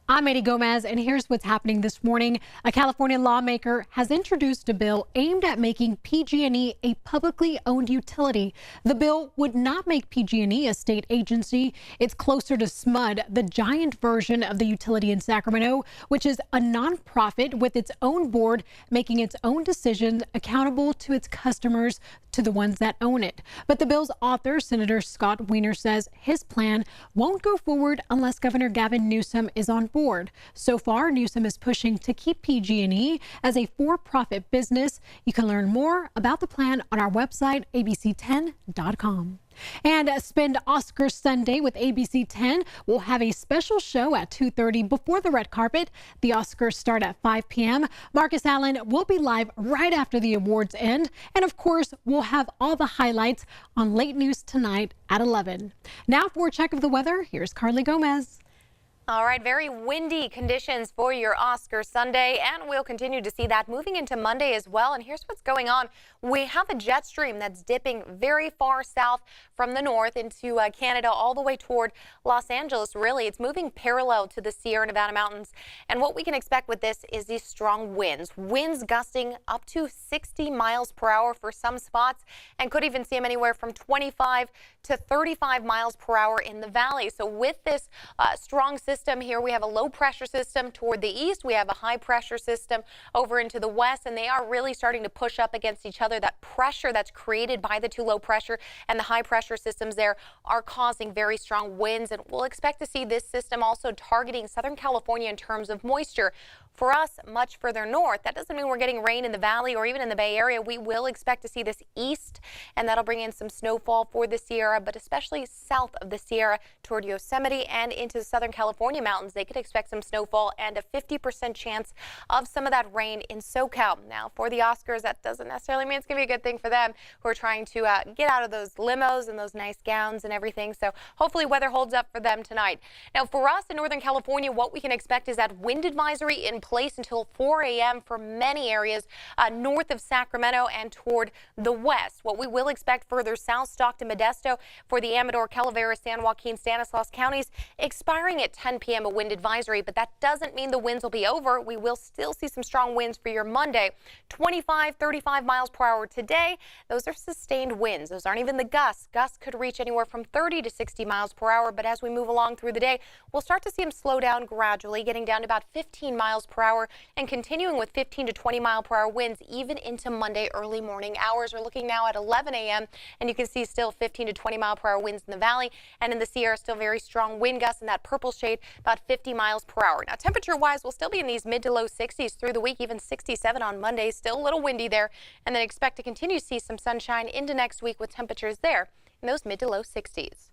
I'm Eddie Gomez, and here's what's happening this morning. A California lawmaker has introduced a bill aimed at making PG&E a publicly owned utility. The bill would not make PG&E a state agency. It's closer to SMUD, the giant version of the utility in Sacramento, which is a nonprofit with its own board, making its own decisions, accountable to its customers, to the ones that own it. But the bill's author, Senator Scott Wiener, says his plan won't go forward unless Governor Gavin Newsom is on board. So far, Newsom is pushing to keep PG&E as a for-profit business. You can learn more about the plan on our website, abc10.com. And Spend Oscar Sunday with ABC 10 will have a special show at 2:30 before the red carpet. The Oscars start at 5 p.m. Marcus Allen will be live right after the awards end. And of course, we'll have all the highlights on late news tonight at 11. Now for a check of the weather, here's Carly Gomez. All right, very windy conditions for your Oscar Sunday, and we'll continue to see that moving into Monday as well. And here's what's going on. We have a jet stream that's dipping very far south from the north into Canada all the way toward Los Angeles. Really, it's moving parallel to the Sierra Nevada mountains. And what we can expect with this is these strong winds gusting up to 60 miles per hour for some spots, and could even see them anywhere from 25 to 35 miles per hour in the valley. So with this strong system here, we have a low pressure system toward the east. We have a high pressure system over into the west, and they are really starting to push up against each other. That pressure that's created by the two low pressure and the high pressure systems there are causing very strong winds, and we'll expect to see this system also targeting Southern California in terms of moisture. For us, much further north, that doesn't mean we're getting rain in the valley or even in the Bay Area. We will expect to see this east, and that'll bring in some snowfall for the Sierra, but especially south of the Sierra toward Yosemite and into the Southern California mountains. They could expect some snowfall and a 50% chance of some of that rain in SoCal. Now, for the Oscars, that doesn't necessarily mean it's going to be a good thing for them who are trying to get out of those limos and those nice gowns and everything. So hopefully weather holds up for them tonight. Now, for us in Northern California, what we can expect is that wind advisory in place until 4 a.m. for many areas north of Sacramento and toward the west. What we will expect further south, Stockton, Modesto, for the Amador, Calaveras, San Joaquin, Stanislaus counties, expiring at 10 p.m. a wind advisory, but that doesn't mean the winds will be over. We will still see some strong winds for your Monday. 25, 35 miles per hour today. Those are sustained winds. Those aren't even the gusts. Gusts could reach anywhere from 30 to 60 miles per hour, but as we move along through the day, we'll start to see them slow down gradually, getting down to about 15 miles per hour and continuing with 15 to 20 mile per hour winds even into Monday early morning hours. We're looking now at 11 a.m. and you can see still 15 to 20 mile per hour winds in the valley, and in the Sierra still very strong wind gusts in that purple shade, about 50 miles per hour. Now, temperature wise, we'll still be in these mid to low 60s through the week, even 67 on Monday. Still a little windy there, and then expect to continue to see some sunshine into next week with temperatures there in those mid to low 60s.